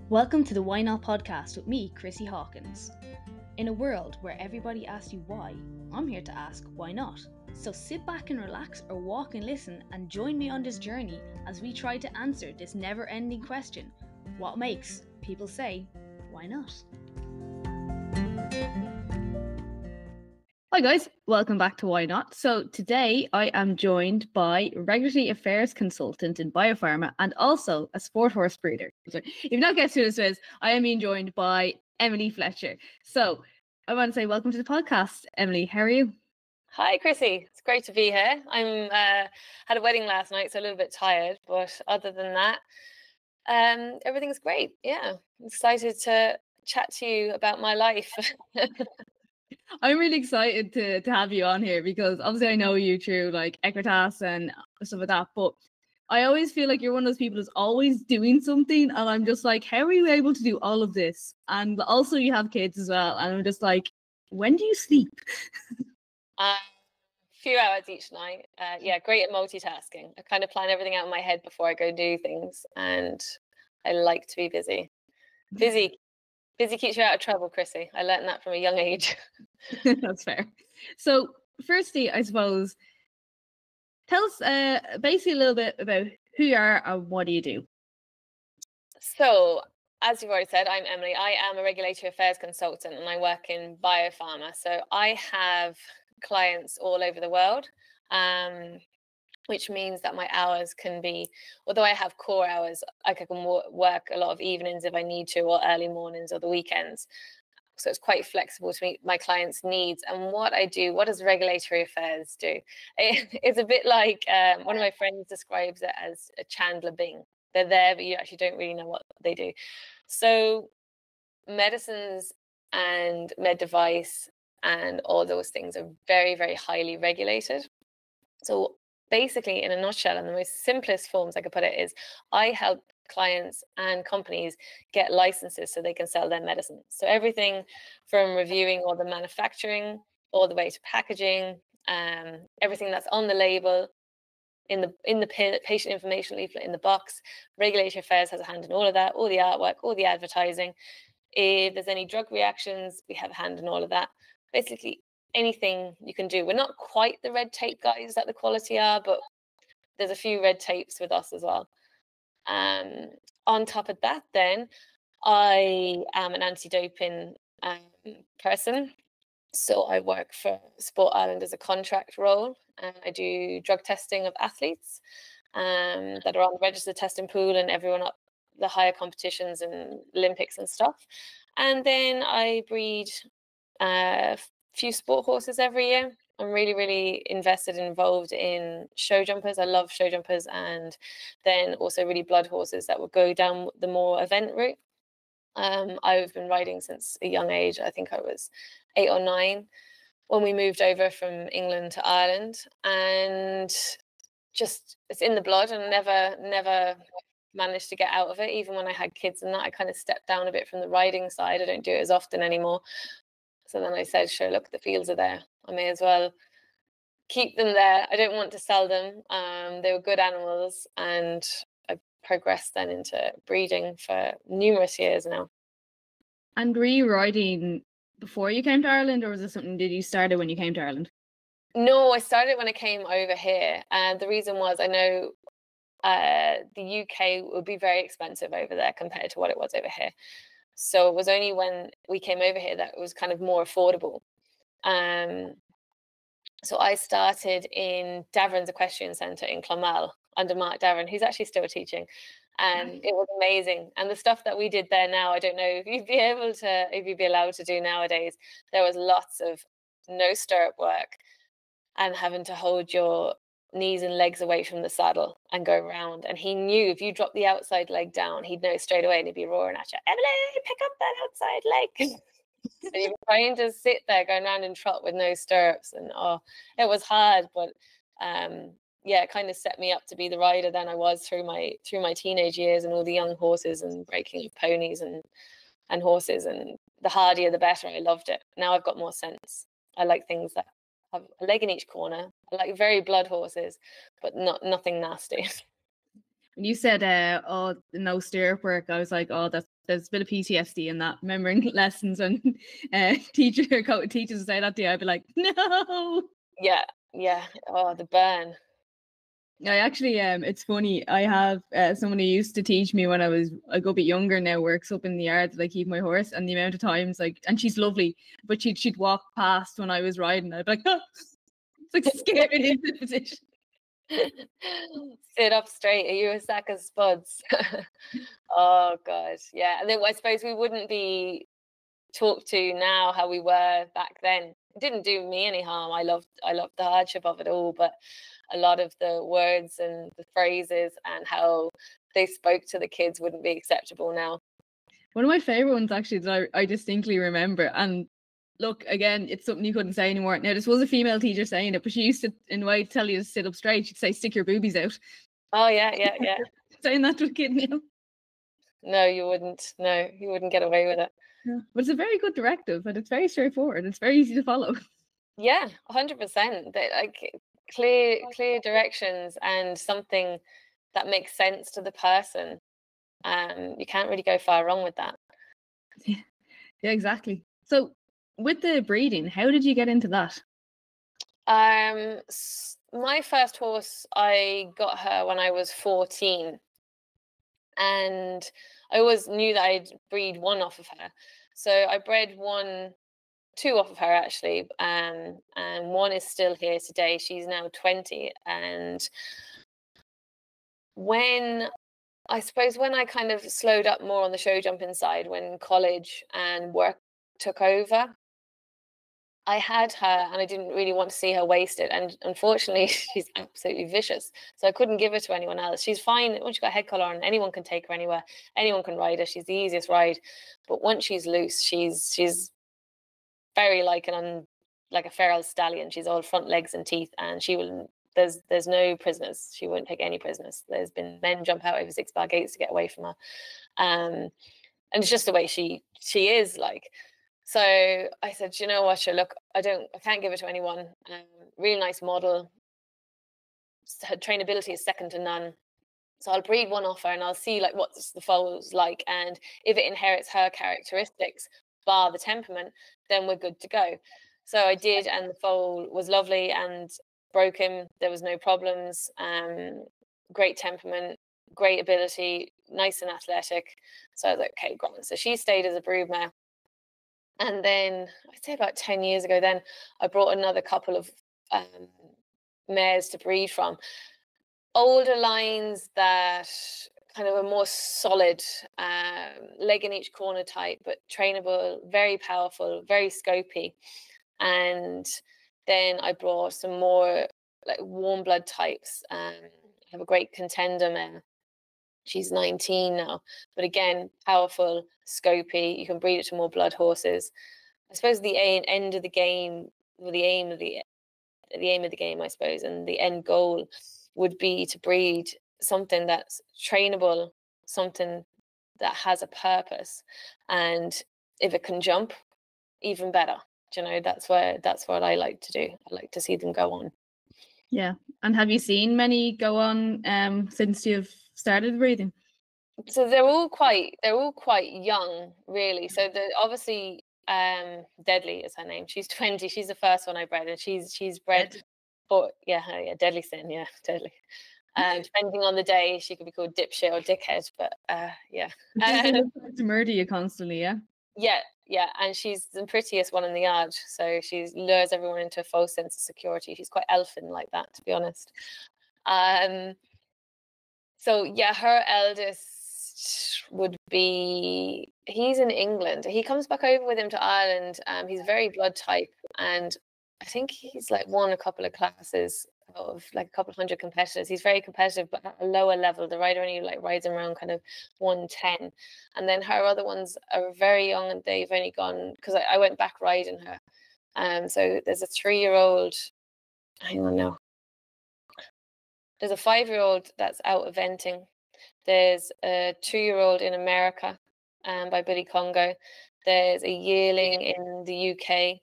Welcome to the Why Not podcast with me, Chrissy Hawkins. In a world where everybody asks you why, I'm here to ask why not. So sit back and relax or walk and listen and join me on this journey as we try to answer this never-ending question: what makes people say, why not? Hi guys, welcome back to Why Not. So today I am joined by regulatory affairs consultant in biopharma and also a sport horse breeder. So if you've not guessed who this is, I am being joined by Emily Fletcher. So I want to say welcome to the podcast, Emily. How are you? Hi, Chrissy. It's great to be here. I'm had a wedding last night, so a little bit tired, but other than that, everything's great. Yeah, I'm excited to chat to you about my life. I'm really excited to have you on here because obviously I know you through like Equitas and stuff like that, but I always feel like you're one of those people who's always doing something, and I'm just like, how are you able to do all of this? And also you have kids as well, and I'm just like, when do you sleep? A few hours each night. Yeah, great at multitasking. I kind of plan everything out in my head before I go do things, and I like to be busy. Busy keeps you out of trouble, Chrissy. I learned that from a young age. That's fair. So firstly, I suppose, tell us basically a little bit about who you are and what do you do? So, as you've already said, I'm Emily. I am a regulatory affairs consultant and I work in biopharma. So I have clients all over the world, which means that my hours can be, although I have core hours, I can work a lot of evenings if I need to, or early mornings or the weekends. So it's quite flexible to meet my clients' needs. And what I do, what does regulatory affairs do? It's a bit like one of my friends describes it as a Chandler Bing. They're there, but you actually don't really know what they do. So medicines and med device and all those things are very, very highly regulated. So basically, in a nutshell, and the most simplest forms I could put it is, I help clients and companies get licenses so they can sell their medicine. So everything from reviewing all the manufacturing, all the way to packaging, everything that's on the label, in the patient information leaflet in the box. Regulatory affairs has a hand in all of that, all the artwork, all the advertising. If there's any drug reactions, we have a hand in all of that. Basically, anything you can do. We're not quite the red tape guys that the quality are, but there's a few red tapes with us as well. On top of that, then, I am an anti-doping person. So I work for Sport Ireland as a contract role, and I do drug testing of athletes that are on the registered testing pool and everyone up the higher competitions and Olympics and stuff. And then I breed a few sport horses every year. I'm really, really invested and involved in show jumpers. I love show jumpers, and then also really blood horses that will go down the more event route. I've been riding since a young age. I think I was 8 or 9 when we moved over from England to Ireland, and just it's in the blood, and never managed to get out of it. Even when I had kids and that, I kind of stepped down a bit from the riding side. I don't do it as often anymore. So then I said, sure, look, the fields are there. I may as well keep them there. I don't want to sell them. They were good animals, and I progressed then into breeding for numerous years now. And were you riding before you came to Ireland, or was it something did you started when you came to Ireland? No, I started when I came over here, and the reason was I know the UK would be very expensive over there compared to what it was over here. So it was only when we came over here that it was kind of more affordable. So I started in Davern's Equestrian Centre in Clonmel under Mark Davern, who's actually still teaching. And it was amazing. And the stuff that we did there now, I don't know if you'd be allowed to do nowadays. There was lots of no stirrup work and having to hold your knees and legs away from the saddle and go around. And he knew if you dropped the outside leg down, he'd know straight away, and he'd be roaring at you, Emily, pick up that outside leg. And you were trying to sit there going around and trot with no stirrups, and it was hard, but yeah, it kind of set me up to be the rider then I was through my teenage years, and all the young horses and breaking of ponies and horses, and the hardier the better. I loved it. Now I've got more sense. I like things that have a leg in each corner. I like very blood horses, but nothing nasty. When you said, oh, no stirrup work, I was like, oh, there's a bit of PTSD in that. Remembering lessons and teachers would say that to you, I'd be like, no. Yeah, yeah. Oh, the burn. I actually, it's funny. I have someone who used to teach me when I go a bit younger now, works up in the yard that I keep my horse, and the amount of times, like, and she's lovely, but she'd walk past when I was riding. I'd be like, oh, it's like scared into the position. Sit up straight. Are you a sack of spuds? Oh god, yeah. And then I suppose we wouldn't be talked to now how we were back then. It didn't do me any harm. I loved the hardship of it all, but a lot of the words and the phrases and how they spoke to the kids wouldn't be acceptable now. One of my favorite ones actually that I distinctly remember, and look, again, it's something you couldn't say anymore. Now, this was a female teacher saying it, but she used to, in a way, tell you to sit up straight. She'd say, stick your boobies out. Oh, yeah. Saying that to a kid now. No, you wouldn't. No, you wouldn't get away with it. Yeah. But it's a very good directive, and it's very straightforward. It's very easy to follow. Yeah, 100%. Like clear directions and something that makes sense to the person. You can't really go far wrong with that. Yeah, exactly. So with the breeding, how did you get into that? My first horse, I got her when I was 14, and I always knew that I'd breed one off of her. So I bred two off of her actually, and one is still here today. She's now 20, and when I kind of slowed up more on the show jumping side, when college and work took over, I had her and I didn't really want to see her wasted. And unfortunately, she's absolutely vicious. So I couldn't give her to anyone else. She's fine. Once she's got a head collar on, anyone can take her anywhere. Anyone can ride her. She's the easiest ride. But once she's loose, she's very like a feral stallion. She's all front legs and teeth, and she will. There's no prisoners. She won't take any prisoners. There's been men jump out over 6 bar gates to get away from her, and it's just the way she is like. So I said, you know what, sure, look, I can't give it to anyone. Really nice model. Her trainability is second to none. So I'll breed one off her and I'll see like what the foal's like, and if it inherits her characteristics, bar the temperament, then we're good to go. So I did, and the foal was lovely and broke him. There was no problems. Great temperament, great ability, nice and athletic. So I was like, okay, grand. So she stayed as a broodmare. And then I'd say about 10 years ago, then I brought another couple of mares to breed from. Older lines that kind of a more solid, leg in each corner type, but trainable, very powerful, very scopy. And then I brought some more like warm blood types. I have a great contender mare. She's 19 now, but again, powerful, scopy. You can breed it to more blood horses. I suppose the end of the game, or the aim of the game, I suppose, and the end goal would be to breed something that's trainable, something that has a purpose, and if it can jump, even better. You know, that's what I like to do. I like to see them go on. Yeah. And have you seen many go on since you've started breeding? So they're all quite young, really. So obviously Deadly is her name. She's 20. She's the first one I bred, and she's bred for Deadly Sin, yeah, Deadly. Depending on the day, she could be called dipshit or dickhead, but yeah. To murder you constantly, yeah. Yeah, and she's the prettiest one in the yard, so she lures everyone into a false sense of security. She's quite elfin like that, to be honest. So yeah, her eldest would be, he's in England. He comes back over with him to Ireland. He's very blood type, and I think he's like won a couple of classes of like a couple of hundred competitors. He's very competitive, but at a lower level. The rider only like rides around kind of 110. And then her other ones are very young, and they've only gone, because I went back riding her. So there's a 3-year-old, hang on now. There's a 5-year-old that's out eventing. There's a 2-year-old in America by Billy Congo. There's a yearling in the UK.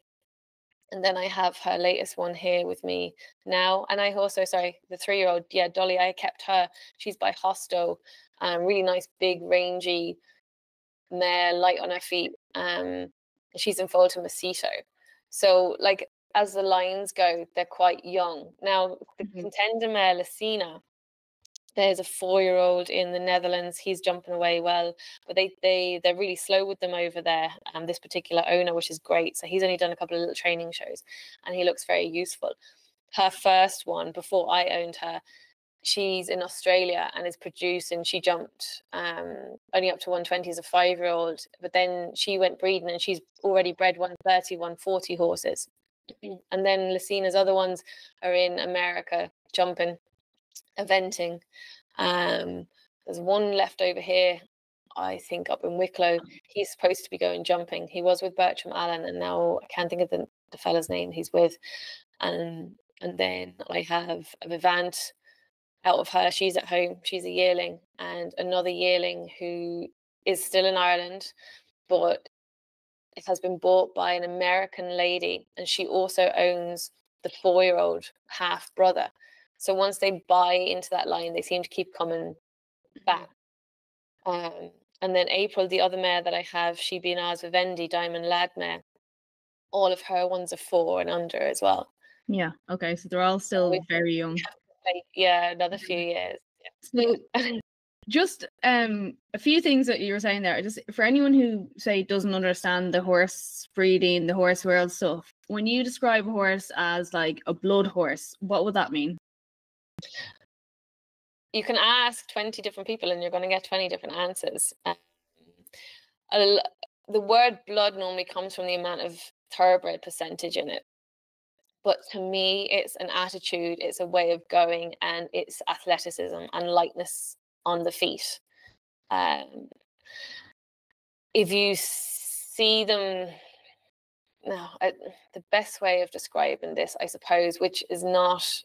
And then I have her latest one here with me now. And I also, sorry, the 3-year-old, yeah, Dolly, I kept her. She's by Hosto. Really nice, big, rangy mare, light on her feet. She's in foal to Masito. So, like, as the lines go, they're quite young. Now, the contender mare, Lucina, there's a 4-year-old in the Netherlands. He's jumping away well, but they're really slow with them over there. This particular owner, which is great. So he's only done a couple of little training shows, and he looks very useful. Her first one, before I owned her, she's in Australia and is producing. She jumped only up to 120 as a 5-year-old, but then she went breeding and she's already bred 130, 140 horses. And then Lucina's other ones are in America jumping, eventing. There's one left over here, I think, up in Wicklow. He's supposed to be going jumping. He was with Bertram Allen, and now I can't think of the fella's name he's with. And then I have a Vivant out of her. She's at home. She's a yearling, and another yearling who is still in Ireland, but it has been bought by an American lady, and she also owns the 4-year-old half brother. So once they buy into that line, they seem to keep coming back. And then April, the other mare that I have, she being ours Vivendi, Diamond Lad mare. All of her ones are 4 and under as well. Yeah. Okay. So they're all still very young. Yeah, another few years. Yeah. So just a few things that you were saying there. Just for anyone who say doesn't understand the horse breeding, the horse world stuff, when you describe a horse as like a blood horse, what would that mean? You can ask 20 different people and you're going to get 20 different answers. The word blood normally comes from the amount of thoroughbred percentage in it. But to me, it's an attitude, it's a way of going, and it's athleticism and lightness on the feet. If you see them, the best way of describing this, I suppose, which is not,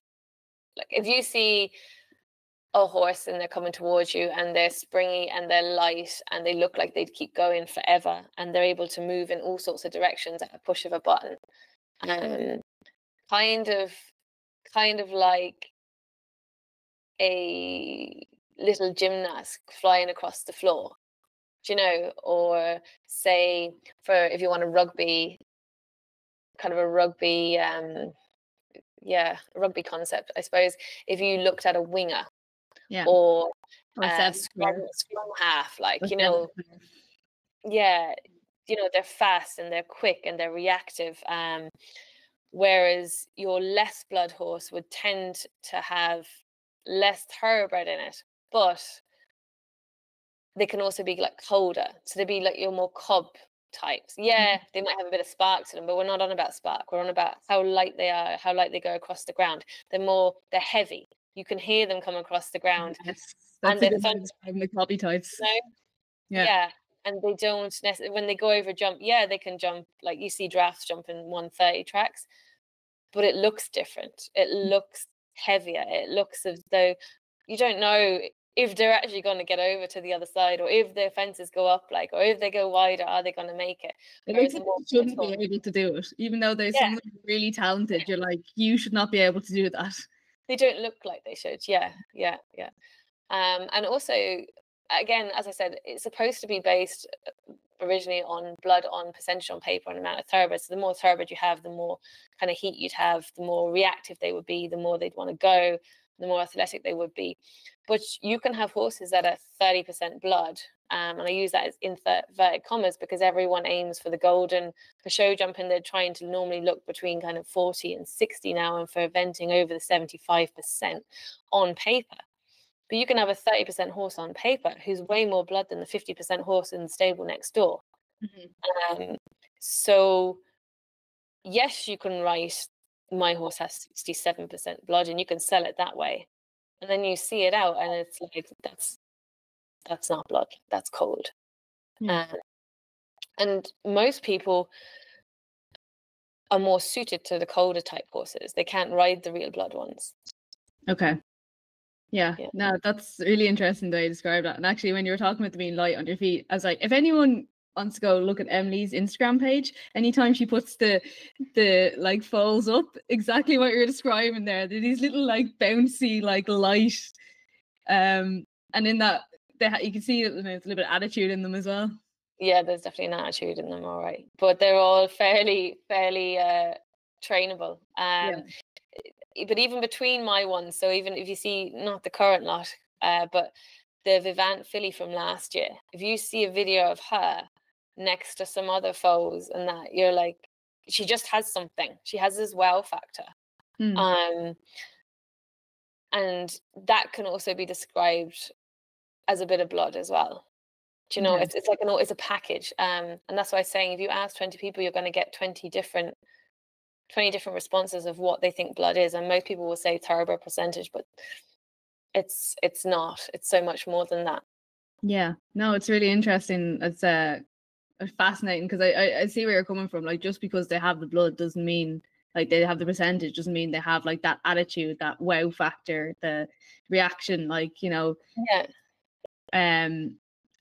like, if you see a horse and they're coming towards you and they're springy and they're light and they look like they'd keep going forever and they're able to move in all sorts of directions at a push of a button, kind of like a little gymnast flying across the floor, you know, or say, for if you want a rugby concept, I suppose, if you looked at a winger, or scrum half, like, you know, yeah, you know, they're fast and they're quick and they're reactive. Whereas your less blood horse would tend to have less thoroughbred in it, but they can also be like colder. So they'd be like your more cub types. Yeah, they might have a bit of spark to them, but we're not on about spark. We're on about how light they are, how light they go across the ground. They're heavy. You can hear them come across the ground. Yes, that's a good way of describing the cubby types. You know? Yeah. And they don't necessarily, when they go over jump, yeah, they can jump, like you see drafts jumping 130 tracks, but it looks different. It looks heavier. It looks as though you don't know if they're actually going to get over to the other side, or if their fences go up, like, or if they go wider, are they going to make it? They shouldn't be able to do it, even though they're someone really talented. You're like, you should not be able to do that. They don't look like they should. Yeah. And also, again, as I said, it's supposed to be based originally on blood on percentage on paper and amount of thoroughbred. So the more thoroughbred you have, the more kind of heat you'd have, the more reactive they would be, the more they'd want to go, the more athletic they would be. But you can have horses that are 30% blood, and I use that as inverted commas because everyone aims for the golden. For show jumping, they're trying to normally look between kind of 40 and 60 now, and for eventing over the 75% on paper. But you can have a 30% horse on paper who's way more blood than the 50% horse in the stable next door. So yes, you can write, my horse has 67% blood, and you can sell it that way. And then you see it out and it's like, that's not blood, that's cold. And most people are more suited to the colder type horses. They can't ride the real blood ones. Okay. Yeah. No, that's really interesting the way you described that. And actually, when you were talking about being light on your feet, I was like, if anyone wants to go look at Emily's Instagram page, anytime she puts the like folds up, exactly what you're describing there. They're these little like bouncy like light, and in that you can see there's a little bit of attitude in them as well. Yeah, there's definitely an attitude in them, all right, but they're all fairly trainable. But even between my ones, so even if you see not the current lot, but the Vivant filly from last year, if you see a video of her next to some other foals and that, you're like, she just has something. She has this wow factor. And that can also be described as a bit of blood as well. Do you know, it's like it's a package. And that's why I'm saying if you ask 20 people, you're going to get 20 different responses of what they think blood is. And most people will say thoroughbred percentage, but it's not. It's so much more than that. Yeah, no, it's really interesting. It's fascinating because I see where you're coming from. Like, just because they have the blood doesn't mean like they have the percentage, doesn't mean they have like that attitude, that wow factor, the reaction, like, you know.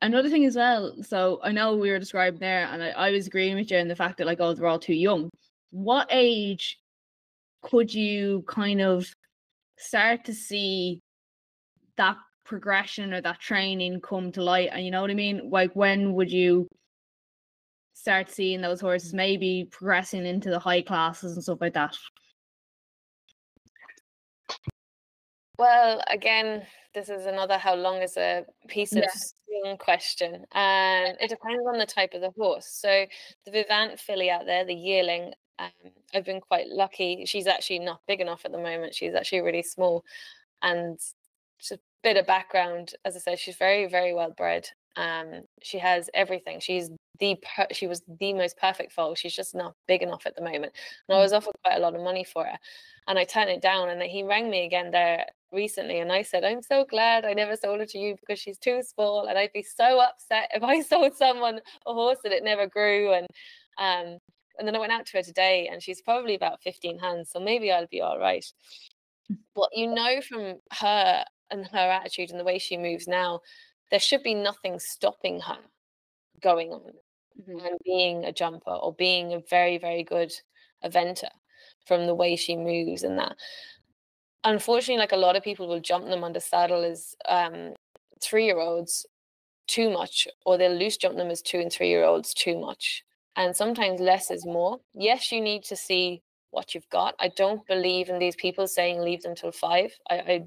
Another thing as well, so I know we were describing there, and I was agreeing with you in the fact that like, oh, they're all too young. What age could you kind of start to see that progression or that training come to light? And you know what I mean? Like, when would you start seeing those horses maybe progressing into the high classes and stuff like that? Well, again, this is another how long is a piece of string question. And it depends on the type of the horse. So the Vivant filly out there, the yearling, I've been quite lucky. She's actually not big enough at the moment. She's actually really small. And just a bit of background, as I said, she's very, very well bred. She has everything. She was the most perfect foal. She's just not big enough at the moment. And I was offered quite a lot of money for her, and I turned it down. And he rang me again there recently, and I said, I'm so glad I never sold her to you because she's too small, and I'd be so upset if I sold someone a horse that it never grew. And then I went out to her today, and she's probably about 15 hands, so maybe I'll be all right. But you know, from her and her attitude and the way she moves now, there should be nothing stopping her going on and being a jumper or being a very, very good eventer from the way she moves and that. Unfortunately, like, a lot of people will jump them under saddle as 3-year-olds too much, or they'll loose jump them as 2 and 3-year-olds too much. And sometimes less is more. Yes, you need to see what you've got. I don't believe in these people saying leave them till 5. I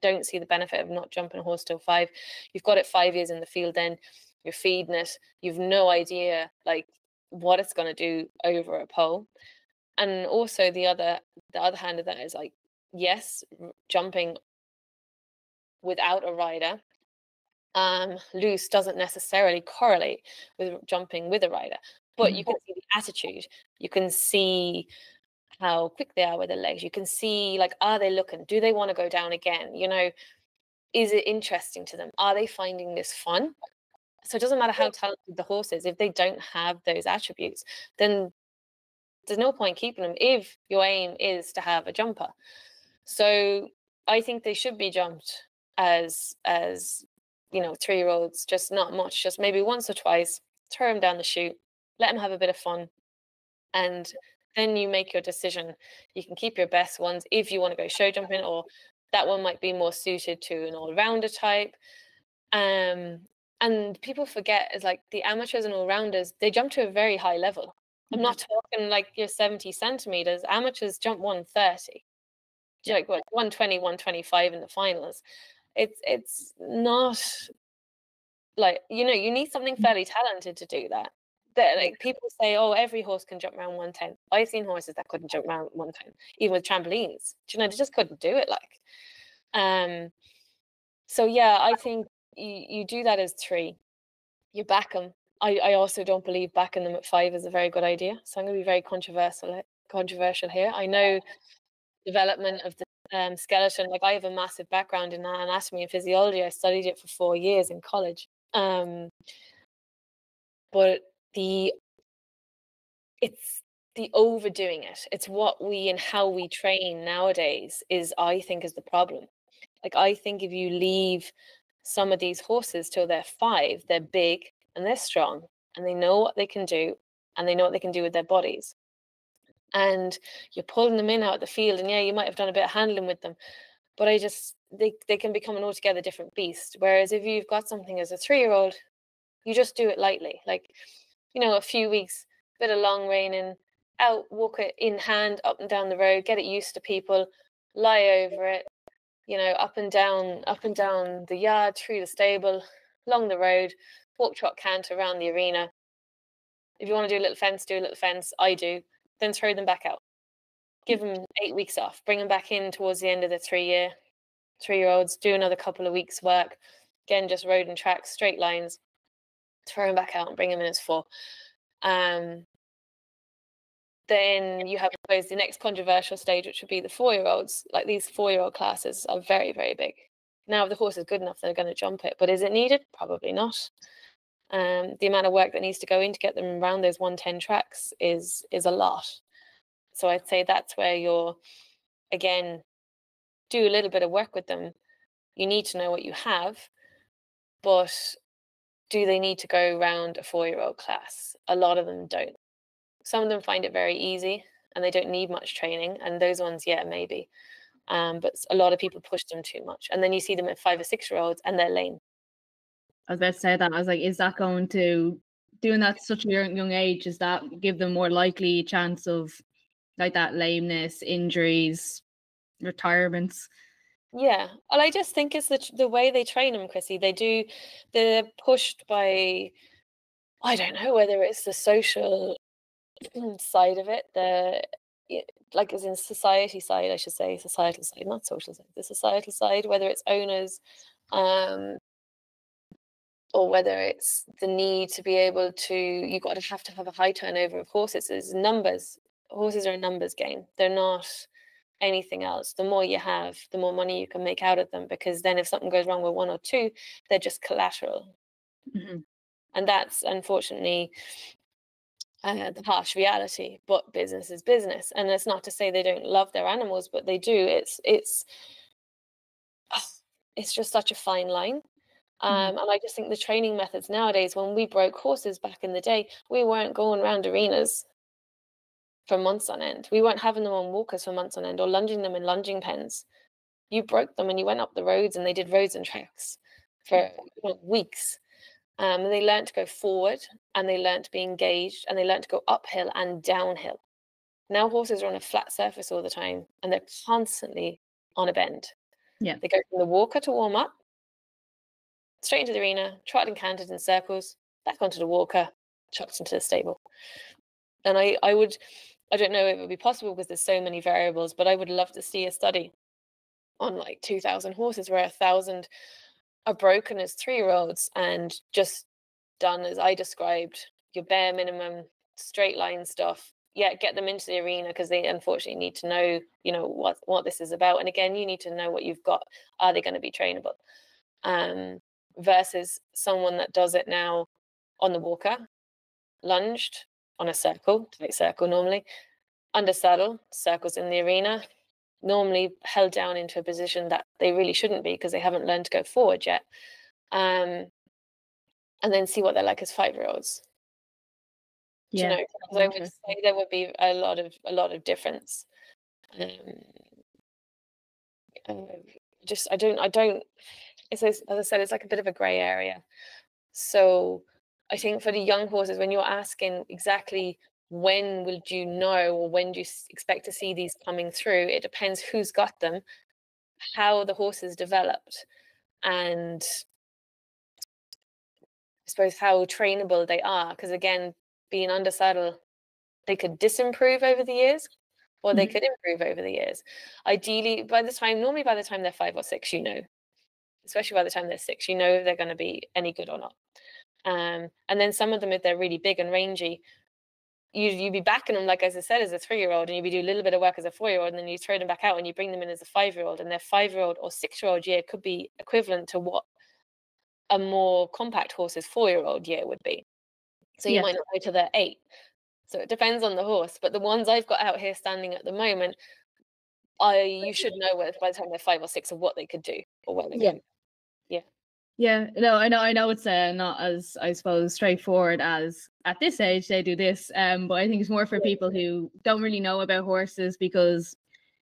don't see the benefit of not jumping a horse till 5. You've got it 5 years in the field, then you're feeding it. You've no idea like what it's going to do over a pole. And also the other hand of that is like, yes, jumping without a rider loose doesn't necessarily correlate with jumping with a rider, but you can see the attitude. You can see how quick they are with their legs. You can see, like, are they looking? Do they want to go down again? You know, is it interesting to them? Are they finding this fun? So it doesn't matter how talented the horse is. If they don't have those attributes, then there's no point keeping them if your aim is to have a jumper. So I think they should be jumped as 3-year-olds, just not much, just maybe once or twice, throw them down the chute, let them have a bit of fun, and then you make your decision. You can keep your best ones if you want to go show jumping, or that one might be more suited to an all-rounder type. And people forget, is like, the amateurs and all-rounders, they jump to a very high level. I'm not talking like your 70 centimeters. Amateurs jump 130, like 120, 125 in the finals. It's not like, you need something fairly talented to do that. Like, people say, oh, every horse can jump around 110. I've seen horses that couldn't jump around 110, even with trampolines. They just couldn't do it. So yeah, I think you do that as 3. You back them. I also don't believe backing them at 5 is a very good idea. So I'm going to be very controversial here. I know development of the skeleton. Like, I have a massive background in anatomy and physiology. I studied it for 4 years in college. But it's the overdoing it. It's what we and how we train nowadays I think is the problem. Like, I think if you leave some of these horses till they're 5, they're big, and they're strong and they know what they can do and they know what they can do with their bodies. And you're pulling them in out of the field, and yeah, you might have done a bit of handling with them, but they can become an altogether different beast. Whereas if you've got something as a 3-year-old, you just do it lightly, like, a few weeks, bit of long reining, out, walk it in hand, up and down the road, get it used to people, lie over it, up and down the yard, through the stable, along the road, walk, trot, canter around the arena. If you want to do a little fence, do a little fence. I do. Then throw them back out. Give them 8 weeks off. Bring them back in towards the end of the 3-year-olds. Do another couple of weeks work. Again, just road and track, straight lines. Throw them back out and bring them in as 4. Then you have, I suppose, the next controversial stage, which would be the 4-year-olds. Like, these 4-year-old classes are very, very big. Now, if the horse is good enough, they're going to jump it. But is it needed? Probably not. The amount of work that needs to go in to get them around those 110 tracks is a lot. So I'd say that's where you're, again, do a little bit of work with them. You need to know what you have, but do they need to go around a 4-year-old class? A lot of them don't. Some of them find it very easy and they don't need much training, and those ones, yeah, maybe. But a lot of people push them too much, and then you see them at 5 or 6-year-olds and they're lame. I was about to say that. I was like, is that going to, doing that at such a young age, does that give them more likely chance of like that lameness, injuries, retirements? Yeah, well, I just think it's the way they train them, Chrissy. They're pushed by, I don't know whether it's the social side of it, like, as in society side, I should say, societal side, not social side, the societal side, whether it's owners, or whether it's the need to be able to, you've got to have a high turnover of horses. It's numbers. Horses are a numbers game. They're not anything else. The more you have, the more money you can make out of them, because then if something goes wrong with 1 or 2, they're just collateral. Mm-hmm. And that's, unfortunately, the harsh reality. But business is business, and it's not to say they don't love their animals, but they do. It's just such a fine line. And I just think the training methods nowadays, when we broke horses back in the day, we weren't going around arenas for months on end. We weren't having them on walkers for months on end, or lunging them in lunging pens. You broke them and you went up the roads, and they did roads and tracks for weeks. And they learned to go forward, and they learned to be engaged, and they learned to go uphill and downhill. Now horses are on a flat surface all the time, and they're constantly on a bend. Yeah. They go from the walker to warm up, straight into the arena, trotted and cantered in circles, back onto the walker, chucked into the stable. And I don't know if it would be possible because there's so many variables, but I would love to see a study on like 2,000 horses where 1,000 are broken as 3-year-olds and just done as I described, your bare minimum straight line stuff. Yeah, get them into the arena, because they unfortunately need to know, what this is about. And again, you need to know what you've got. Are they going to be trainable? Versus someone that does it now on the walker, lunged on a tight circle normally, under saddle, circles in the arena, normally held down into a position that they really shouldn't be because they haven't learned to go forward yet. And then see what they're like as 5-year-olds. Yeah, because I would say there would be a lot of difference. I don't. It's, as I said, it's like a bit of a grey area. So I think for the young horses, when you're asking exactly when would you know, or when do you expect to see these coming through, it depends who's got them, how the horse is developed, and I suppose how trainable they are. Because again, being under saddle, they could disimprove over the years, or they could improve over the years. Ideally, normally by the time they're 5 or 6, especially by the time they're 6, if they're going to be any good or not. And then some of them, if they're really big and rangy, you'd be backing them, like as I said, as a 3-year-old, and you'd be doing a little bit of work as a 4-year-old, and then you throw them back out and you bring them in as a 5-year-old, and their 5-year-old or 6-year-old year could be equivalent to what a more compact horse's 4-year-old year would be. So you might not go to their 8. So it depends on the horse. But the ones I've got out here standing at the moment, you should know by the time they're 5 or 6 of what they could do or where they go. Yeah. Yeah, no, I know it's not as, I suppose, straightforward as at this age they do this. But I think it's more for people who don't really know about horses, because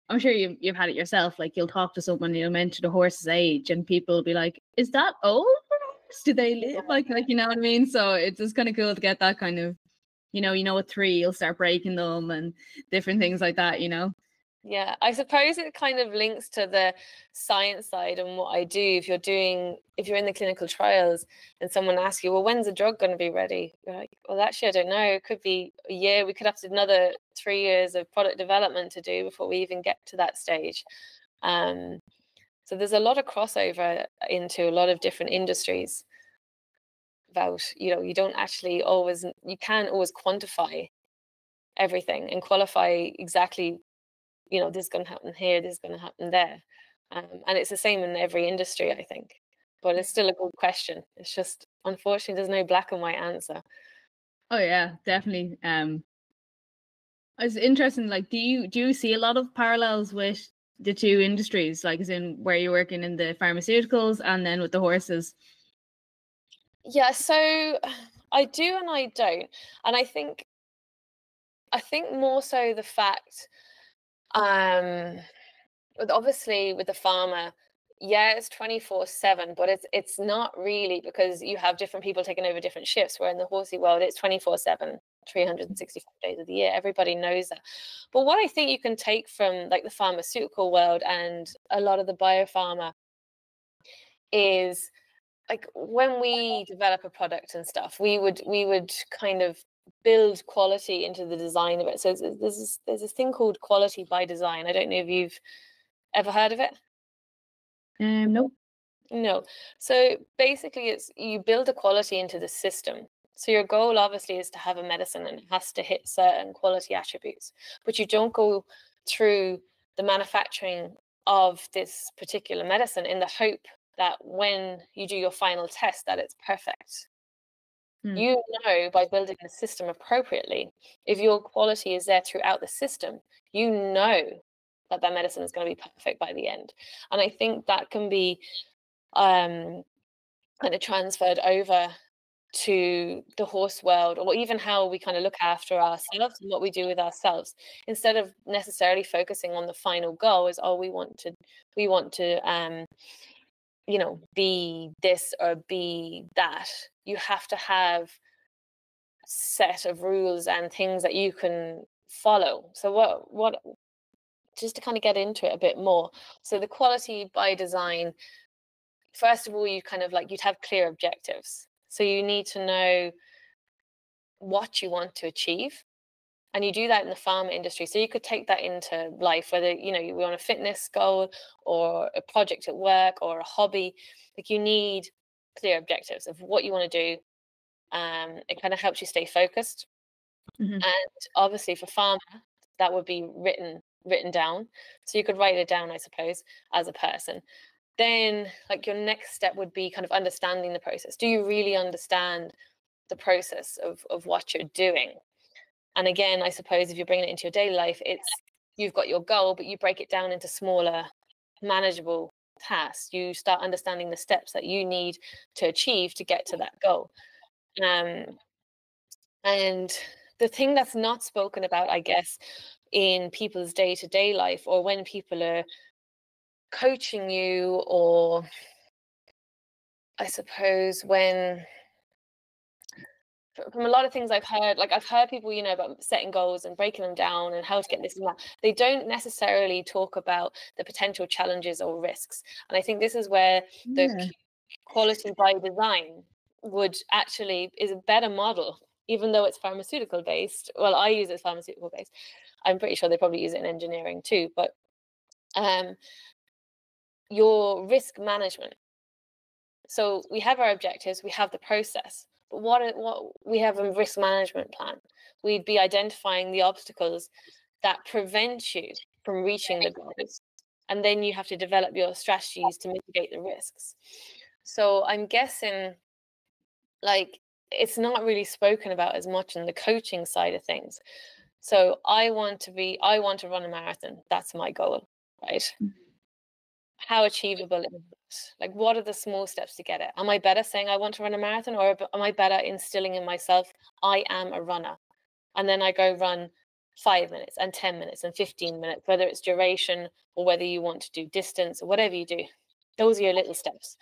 I'm sure you've had it yourself. Like, you'll talk to someone, you'll mention the horse's age, and people will be like, "Is that old for a horse? Do they live?" Like, you know what I mean? So it's just kind of cool to get that kind of, at 3 you'll start breaking them and different things like that. Yeah, I suppose it kind of links to the science side and what I do. If you're in the clinical trials and someone asks you, well, when's the drug going to be ready? You're like, well, actually, I don't know. It could be a year. We could have to another 3 years of product development to do before we even get to that stage. So there's a lot of crossover into a lot of different industries about, you don't actually always, you can't always quantify everything and qualify exactly, this is going to happen here, this is going to happen there. And it's the same in every industry, I think. But it's still a good question. It's just, unfortunately, there's no black and white answer. Oh yeah, definitely. It's interesting. Like, do you see a lot of parallels with the two industries, like as in where you're working in the pharmaceuticals and then with the horses? Yeah, so I do and I don't. And I think more so the fact, obviously with the pharma, yeah, it's 24/7, but it's not really, because you have different people taking over different shifts, where in the horsey world it's 24/7, 365 days of the year. Everybody knows that. But what I think you can take from like the pharmaceutical world and a lot of the biopharma is, like, when we develop a product and stuff, we would kind of build quality into the design of it. So there's this thing called quality by design. I don't know if you've ever heard of it. Nope. No. So basically, it's you build a quality into the system. So your goal obviously is to have a medicine and it has to hit certain quality attributes, but you don't go through the manufacturing of this particular medicine in the hope that when you do your final test that it's perfect. Hmm. You know, by building the system appropriately, if your quality is there throughout the system, you know that that medicine is going to be perfect by the end. And I think that can be kind of transferred over to the horse world, or even how we kind of look after ourselves and what we do with ourselves, instead of necessarily focusing on the final goal is, oh, we want to be this or be that. You have to have set of rules and things that you can follow. So what just to kind of get into it a bit more. So the quality by design, first of all, you kind of like, you'd have clear objectives. So you need to know what you want to achieve. And you do that in the pharma industry. So you could take that into life, whether, you want a fitness goal or a project at work or a hobby. Like, you need clear objectives of what you want to do. It kind of helps you stay focused. Mm-hmm. And obviously for pharma, that would be written down. So you could write it down, I suppose, as a person. Then, like, your next step would be kind of understanding the process. Do you really understand the process of what you're doing? And again, I suppose if you're bringing it into your daily life, it's, you've got your goal, but you break it down into smaller, manageable tasks. You start understanding the steps that you need to achieve to get to that goal. And the thing that's not spoken about, I guess, in people's day-to-day life, or when people are coaching you, or I suppose when, from a lot of things I've heard, like I've heard people, about setting goals and breaking them down and how to get this and that. They don't necessarily talk about the potential challenges or risks. And I think this is where the Yeah. quality by design is a better model, even though it's pharmaceutical based. Well, I use it as pharmaceutical based. I'm pretty sure they probably use it in engineering too. But your risk management. So we have our objectives, we have the process, but what we have a risk management plan. We'd be identifying the obstacles that prevent you from reaching the goals, and then you have to develop your strategies to mitigate the risks. So I'm guessing, like, it's not really spoken about as much in the coaching side of things. So I want to run a marathon. That's my goal, right? how achievable is it? Like, what are the small steps to get it? Am I better saying I want to run a marathon, or am I better instilling in myself, I am a runner? And then I go run 5 minutes and 10 minutes and 15 minutes, whether it's duration or whether you want to do distance or whatever you do. Those are your little steps.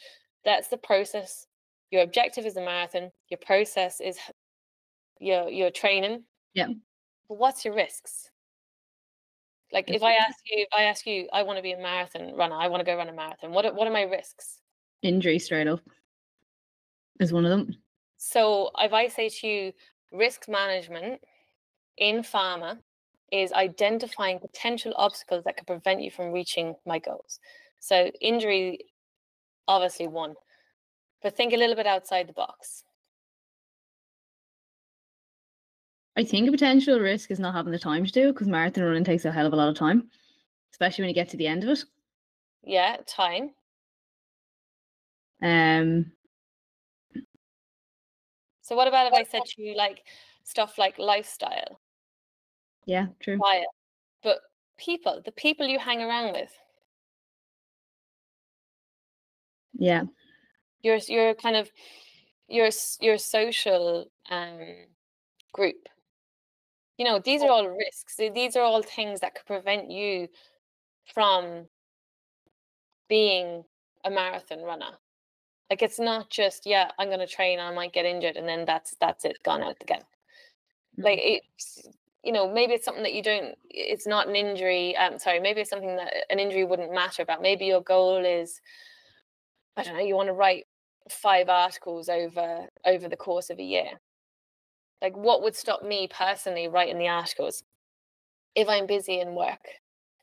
That's the process. Your objective is a marathon. Your process is your training. Yeah. But what's your risks? Like, if I ask you, I want to be a marathon runner, I want to go run a marathon. What are my risks? Injury straight up is one of them. So if I say to you, risk management in pharma is identifying potential obstacles that could prevent you from reaching my goals. So injury, obviously one, but think a little bit outside the box. I think a potential risk is not having the time to do it, because marathon running takes a hell of a lot of time, especially when you get to the end of it. Yeah, time. So what about if I said to you, like, stuff like lifestyle? Yeah, true. Diet, but the people you hang around with. Yeah. Your kind of your social group. You know, these are all risks. These are all things that could prevent you from being a marathon runner. Like, it's not just, yeah, I'm going to train, I might get injured, and then that's it, gone out again. Like, it's, you know, maybe it's something that you don't, it's not an injury. Maybe it's something that an injury wouldn't matter about. Maybe your goal is, I don't know, you want to write 5 articles over the course of a year. Like, what would stop me personally writing the articles? If I'm busy in work,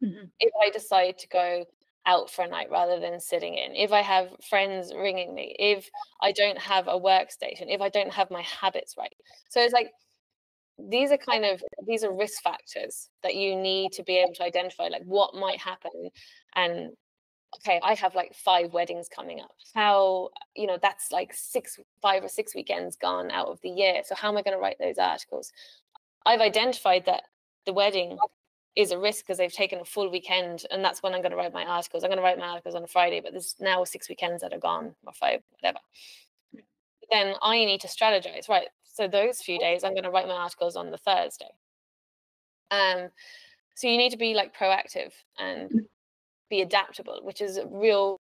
if I decide to go out for a night rather than sitting in, if I have friends ringing me, if I don't have a workstation, if I don't have my habits right. So it's like, these are risk factors that you need to be able to identify, like, what might happen. And okay, I have like 5 weddings coming up. How, you know, that's like 5 or 6 weekends gone out of the year. So how am I going to write those articles? I've identified that the wedding is a risk because they've taken a full weekend, and that's when I'm going to write my articles. I'm going to write my articles on a Friday, but there's now 6 weekends that are gone, or 5, whatever. Then I need to strategize, right? So those few days, I'm going to write my articles on the Thursday. So you need to be like proactive and be adaptable, which is a real.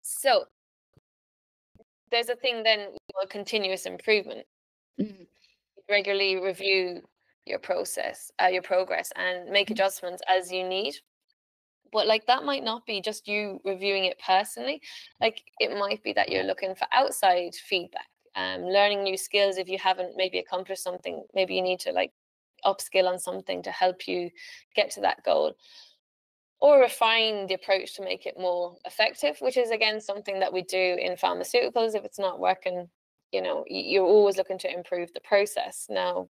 So there's a thing then, continuous improvement. Regularly review your process, your progress, and make adjustments as you need. But like, that might not be just you reviewing it personally. Like, it might be that you're looking for outside feedback, learning new skills. If you haven't maybe accomplished something, maybe you need to like upskill on something to help you get to that goal, or refine the approach to make it more effective, which is again something that we do in pharmaceuticals. If it's not working, you know, you're always looking to improve the process. Now,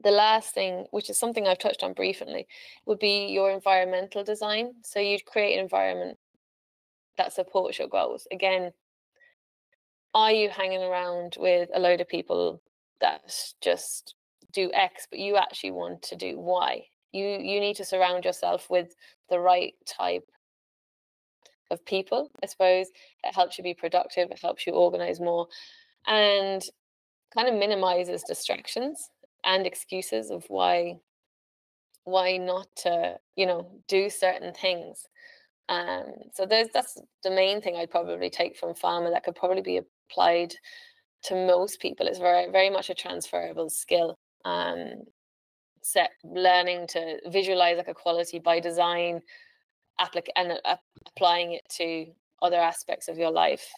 the last thing, which is something I've touched on briefly, would be your environmental design. So you'd create an environment that supports your goals. Again, are you hanging around with a load of people that just do X, but you actually want to do Y? You need to surround yourself with the right type of people, I suppose. It helps you be productive, it helps you organize more, and kind of minimizes distractions and excuses of why not to, you know, do certain things. So that's the main thing I'd probably take from pharma that could probably be applied to most people. It's very, very much a transferable skill. Learning to visualize like a quality by design, applying it to other aspects of your life.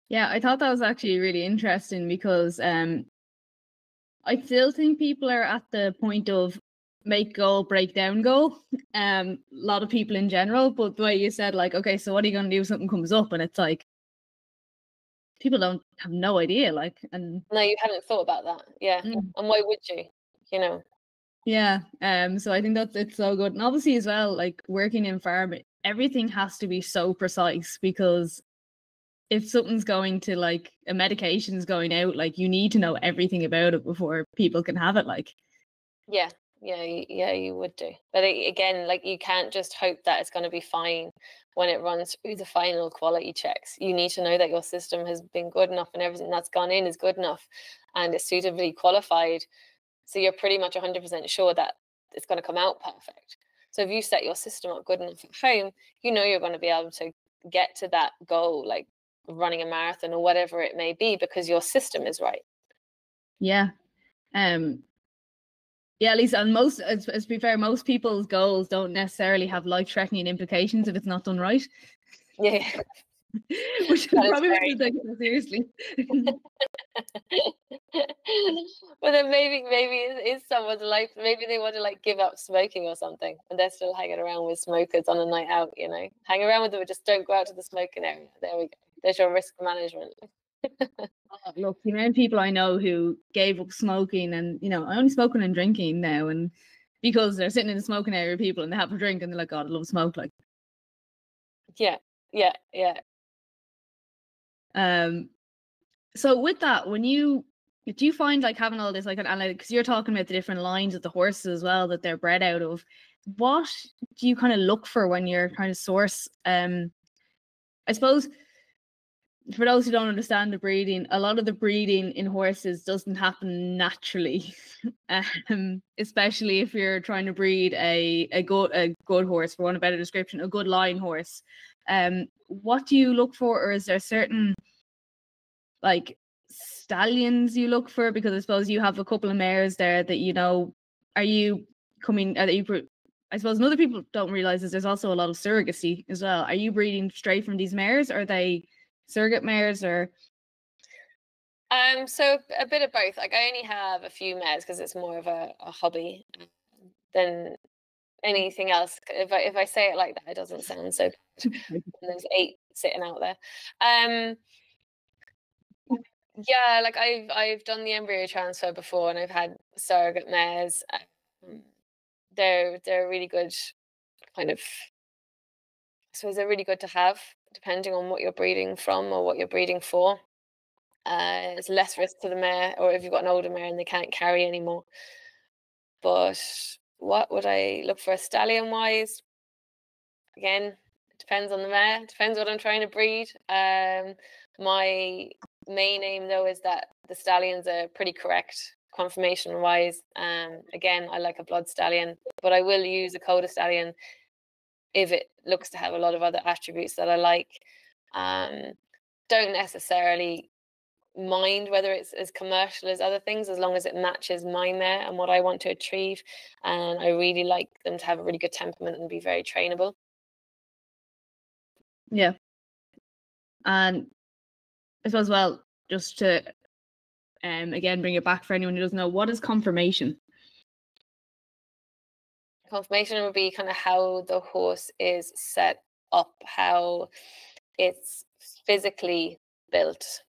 Yeah, I thought that was actually really interesting, because I still think people are at the point of make goal, break down goal. A lot of people in general, but the way you said, like, okay, so what are you going to do if something comes up? And it's like, people don't have no idea, like, and no, you hadn't thought about that. Yeah. And why would you, you know? Yeah. So I think it's so good. And obviously as well, like, working in pharma, everything has to be so precise, because if something's going to, like, a medication's going out, like, you need to know everything about it before people can have it, like. Yeah, you would do. But again, like, you can't just hope that it's going to be fine when it runs through the final quality checks. You need to know that your system has been good enough and everything that's gone in is good enough and it's suitably qualified. So you're pretty much 100% sure that it's going to come out perfect. So if you set your system up good enough at home, you know you're going to be able to get to that goal, like running a marathon or whatever it may be, because your system is right. Yeah. Yeah, at least, and most, as to be fair, most people's goals don't necessarily have life-threatening implications if it's not done right. Yeah. Which That is probably very wouldn't take it seriously. But then maybe it's someone's life. Maybe they want to like give up smoking or something, and they're still hanging around with smokers on a night out. You know, hang around with them, but just don't go out to the smoking area. There we go. There's your risk management. Look, the amount of people I know who gave up smoking, and I only smoking and drinking now, and because they're sitting in the smoking area with people and they have a drink and they're like, God, I love smoke, like. Yeah. So with that, do you find, like, having all this, like, because you're talking about the different lines of the horses as well that they're bred out of, what do you kind of look for when you're trying to source? I suppose, for those who don't understand the breeding, a lot of the breeding in horses doesn't happen naturally, especially if you're trying to breed a good horse, for want of a better description, a good line horse. What do you look for, or is there certain, like, stallions you look for? Because I suppose you have a couple of mares there that, are you coming, I suppose other people don't realize is there's also a lot of surrogacy as well. Are you breeding straight from these mares, or are they surrogate mares, or? So a bit of both. Like, I only have a few mares because it's more of a hobby than anything else. If I say it like that, it doesn't sound so bad. There's 8 sitting out there. Yeah, like I've done the embryo transfer before, and I've had surrogate mares. They're really good, kind of. I suppose they're really good to have, depending on what you're breeding from or what you're breeding for. It's less risk to the mare, or if you've got an older mare and they can't carry anymore. But what would I look for stallion wise? Again, it depends on the mare. Depends what I'm trying to breed. My main aim though is that the stallions are pretty correct conformation wise. Again, I like a blood stallion, but I will use a coda stallion if it looks to have a lot of other attributes that I like. Don't necessarily mind whether it's as commercial as other things, as long as it matches my mare and what I want to achieve. And I really like them to have a really good temperament and be very trainable. Yeah. And I suppose, well, just to again bring it back for anyone who doesn't know, what is conformation? Conformation would be kind of how the horse is set up, how it's physically built.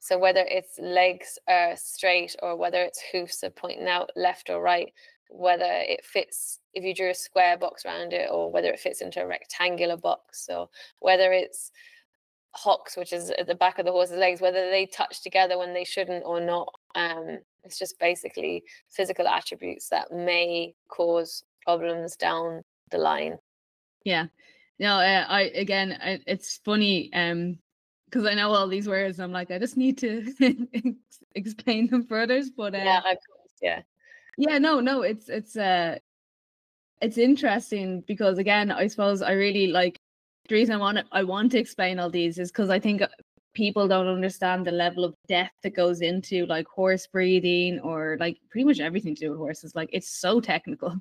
So whether its legs are straight or whether its hoofs are pointing out left or right, whether it fits, if you drew a square box around it, or whether it fits into a rectangular box, or whether it's hocks, which is at the back of the horse's legs, whether they touch together when they shouldn't or not. It's just basically physical attributes that may cause problems down the line. Yeah. No, it's funny, because I know all these words and I'm like, I just need to explain them for others. But yeah, of course, yeah. Yeah, no, it's interesting, because again, I suppose I really like, the reason I want to explain all these is because I think people don't understand the level of depth that goes into, like, horse breeding, or like pretty much everything to do with horses. Like, it's so technical.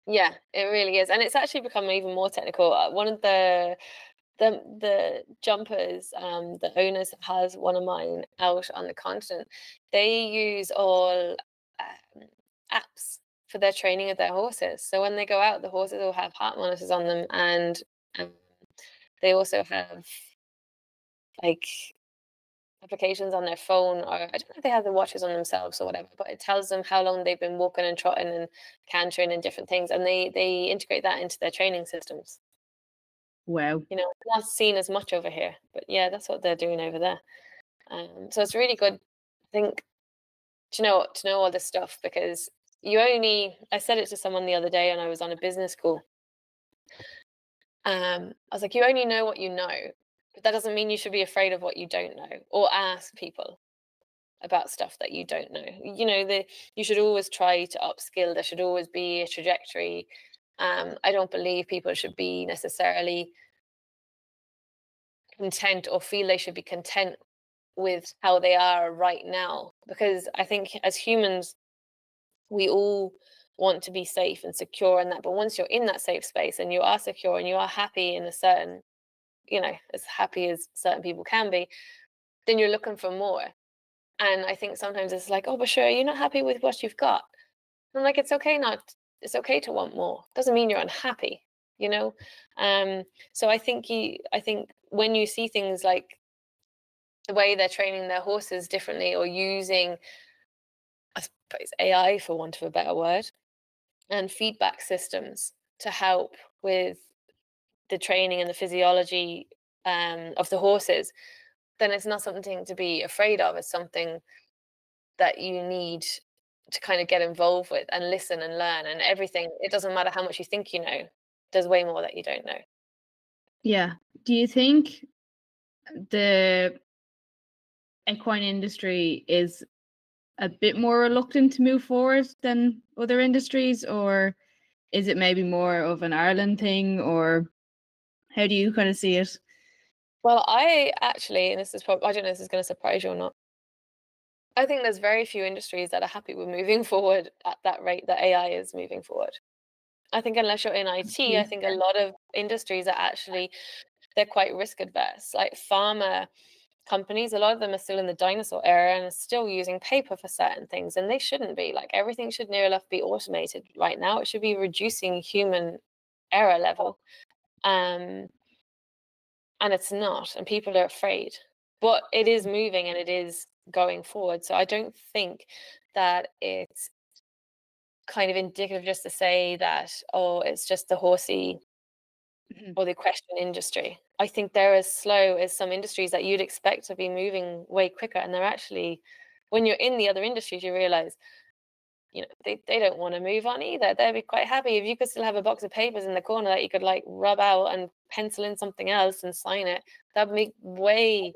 Yeah, it really is, and it's actually become even more technical. One of the jumpers, the owners has one of mine out on the continent. They use all apps for their training of their horses. So when they go out, the horses will have heart monitors on them, and they also have, like, applications on their phone, or I don't know if they have the watches on themselves or whatever, but it tells them how long they've been walking and trotting and cantering and different things, and they integrate that into their training systems. Wow. You know, not seen as much over here, but yeah, that's what they're doing over there. So it's really good, I think, to know all this stuff, because I said it to someone the other day, and I was on a business call. I was like, you only know what you know, but that doesn't mean you should be afraid of what you don't know, or ask people about stuff that you don't know. You know, you should always try to upskill. There should always be a trajectory. I don't believe people should be necessarily content or feel they should be content with how they are right now, because I think as humans, we all want to be safe and secure in that. But once you're in that safe space and you are secure and you are happy in a certain, you know, as happy as certain people can be, then you're looking for more. And I think sometimes it's like, oh, but sure, you're not happy with what you've got. And I'm like, it's okay to want more. Doesn't mean you're unhappy, you know? So I think when you see things like the way they're training their horses differently, or using, I suppose, AI, for want of a better word, and feedback systems to help with the training and the physiology of the horses, then it's not something to be afraid of. It's something that you need to kind of get involved with and listen and learn, and everything. It doesn't matter how much you think you know. There's way more that you don't know. Yeah. Do you think the equine industry is a bit more reluctant to move forward than other industries, or is it maybe more of an Ireland thing, or how do you kind of see it? Well, I actually, and this is probably, I don't know if this is going to surprise you or not, I think there's very few industries that are happy with moving forward at that rate that AI is moving forward. I think unless you're in IT, I think a lot of industries are actually, they're quite risk adverse. Like pharma companies, a lot of them are still in the dinosaur era and are still using paper for certain things, and they shouldn't be. Like everything should near enough be automated right now. It should be reducing human error level. And it's not, and people are afraid. But it is moving and it is going forward. So I don't think that it's kind of indicative just to say that, oh, it's just the horsey or the equestrian industry. I think they're as slow as some industries that you'd expect to be moving way quicker. And they're actually, when you're in the other industries, you realize, you know, they don't want to move on either. They'd be quite happy if you could still have a box of papers in the corner that you could like rub out and pencil in something else and sign it. That'd make way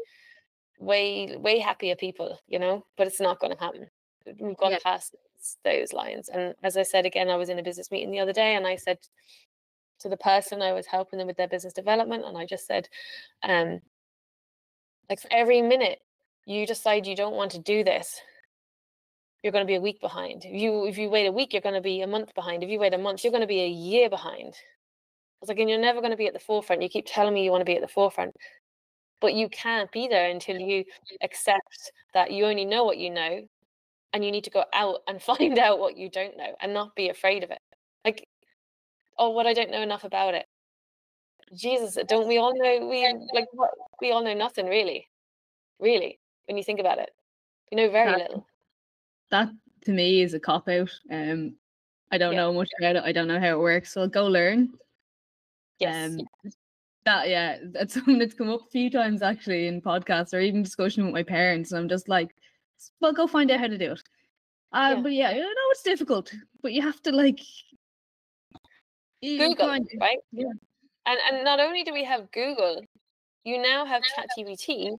happier people, you know. But it's not going to happen. We've gone past those lines. And as I said again, I was in a business meeting the other day, and I said to the person I was helping them with their business development, and I just said, like, for every minute you decide you don't want to do this, you're going to be a week behind. If you wait a week, you're going to be a month behind. If you wait a month, you're going to be a year behind. I was like, and you're never going to be at the forefront. You keep telling me you want to be at the forefront, but you can't be there until you accept that you only know what you know, and you need to go out and find out what you don't know and not be afraid of it. Like, oh, what, I don't know enough about it. Jesus, don't we all know we all know nothing really, when you think about it. We know very little. That to me is a cop out. I don't know much about it. I don't know how it works. So I'll go learn. Yes. That's something that's come up a few times actually in podcasts or even discussion with my parents. And I'm just like, well, go find out how to do it. But yeah, I know it's difficult, but you have to like Google, right? Yeah. And not only do we have Google, you now have ChatGPT.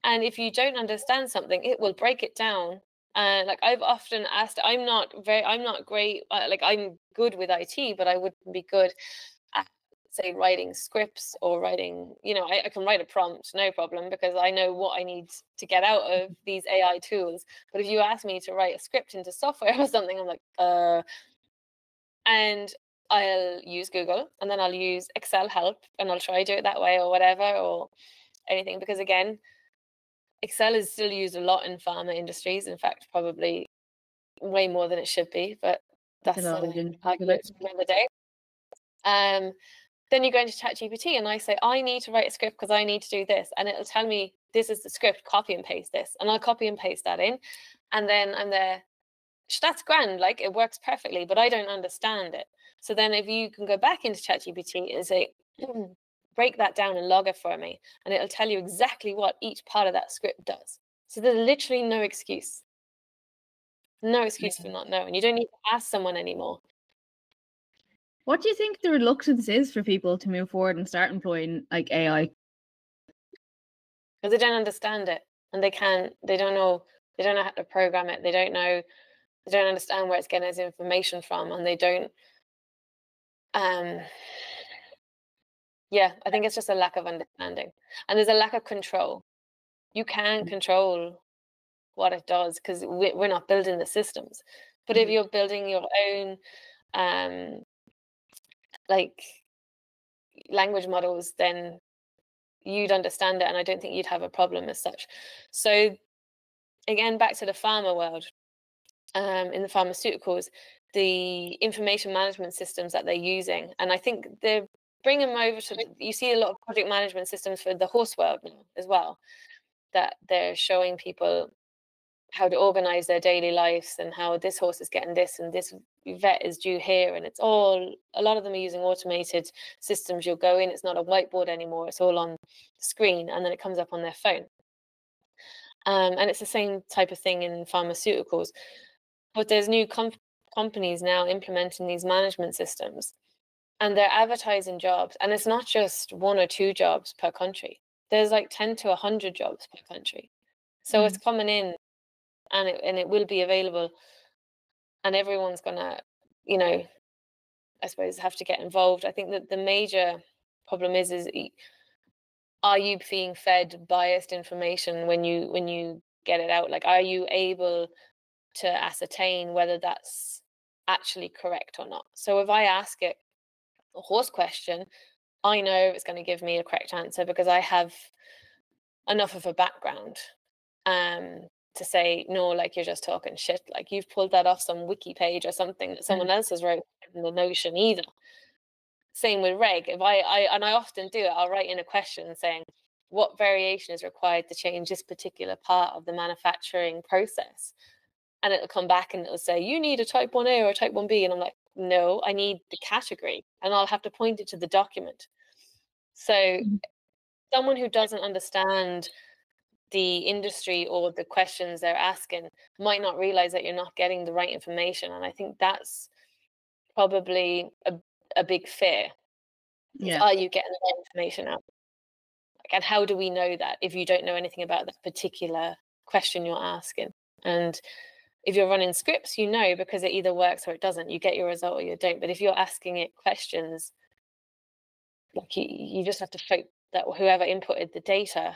And if you don't understand something, it will break it down. Like I've often asked, I'm not great. Like I'm good with IT, but I wouldn't be good at, say, writing scripts or writing. You know, I can write a prompt, no problem, because I know what I need to get out of these AI tools. But if you ask me to write a script into software or something, I'm like, and I'll use Google, and then I'll use Excel help, and I'll try to do it that way or whatever, or anything, because again, Excel is still used a lot in pharma industries. In fact, probably way more than it should be, but that's another day. then you go into ChatGPT and I say, I need to write a script because I need to do this. And it'll tell me, this is the script, copy and paste this. And I'll copy and paste that in. And then I'm there, that's grand, like it works perfectly, but I don't understand it. So then if you can go back into ChatGPT and say, break that down and log it for me, and it'll tell you exactly what each part of that script does. So there's literally no excuse. No excuse for not knowing. You don't need to ask someone anymore. What do you think the reluctance is for people to move forward and start employing like AI? Because they don't understand it, and they don't know how to program it. They don't understand where it's getting its information from, and they don't. Yeah, I think it's just a lack of understanding, and there's a lack of control. You can control what it does because we're not building the systems. But if you're building your own, like language models, then you'd understand it, and I don't think you'd have a problem as such. So again, back to the pharma world, in the pharmaceuticals, the information management systems that they're using, and I think they're bringing them over to, you see a lot of project management systems for the horse world now as well, that they're showing people how to organize their daily lives and how this horse is getting this and this vet is due here, and it's all, a lot of them are using automated systems. You'll go in, it's not a whiteboard anymore, it's all on the screen, and then it comes up on their phone. And it's the same type of thing in pharmaceuticals, but there's new companies now implementing these management systems, and they're advertising jobs, and it's not just 1 or 2 jobs per country. There's like 10 to 100 jobs per country. So it's coming in, and it will be available, and everyone's gonna, I suppose, have to get involved. I think that the major problem is are you being fed biased information when you get it out? Like, are you able to ascertain whether that's actually correct or not? So if I ask it a horse question, I know it's going to give me a correct answer because I have enough of a background to say, no, like, you're just talking shit, like you've pulled that off some wiki page or something that someone else has wrote in the Notion either. Same with reg. If I often do it, I'll write in a question saying, what variation is required to change this particular part of the manufacturing process? And it'll come back and it'll say, you need a type 1A or a type 1B. And I'm like, no, I need the category. And I'll have to point it to the document. So someone who doesn't understand the industry or the questions they're asking might not realize that you're not getting the right information. And I think that's probably a big fear. Yeah. Are you getting the right information out? And how do we know that if you don't know anything about that particular question you're asking? And if you're running scripts, you know, because it either works or it doesn't. You get your result or you don't. But if you're asking it questions, like you just have to hope that whoever inputted the data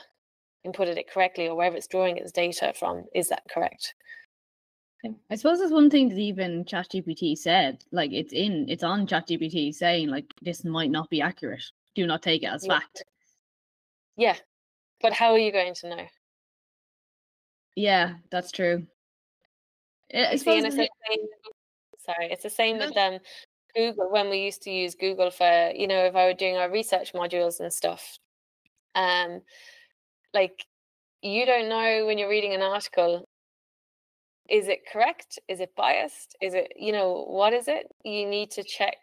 inputted it correctly, or wherever it's drawing its data from, is that correct? I suppose there's one thing that even ChatGPT said, like it's on ChatGPT saying like this might not be accurate. Do not take it as fact. Yeah, but how are you going to know? Yeah, that's true. It's the same with Google. When we used to use Google for, if I were doing our research modules and stuff, like, you don't know when you're reading an article, is it correct? Is it biased? Is it, what is it? You need to check.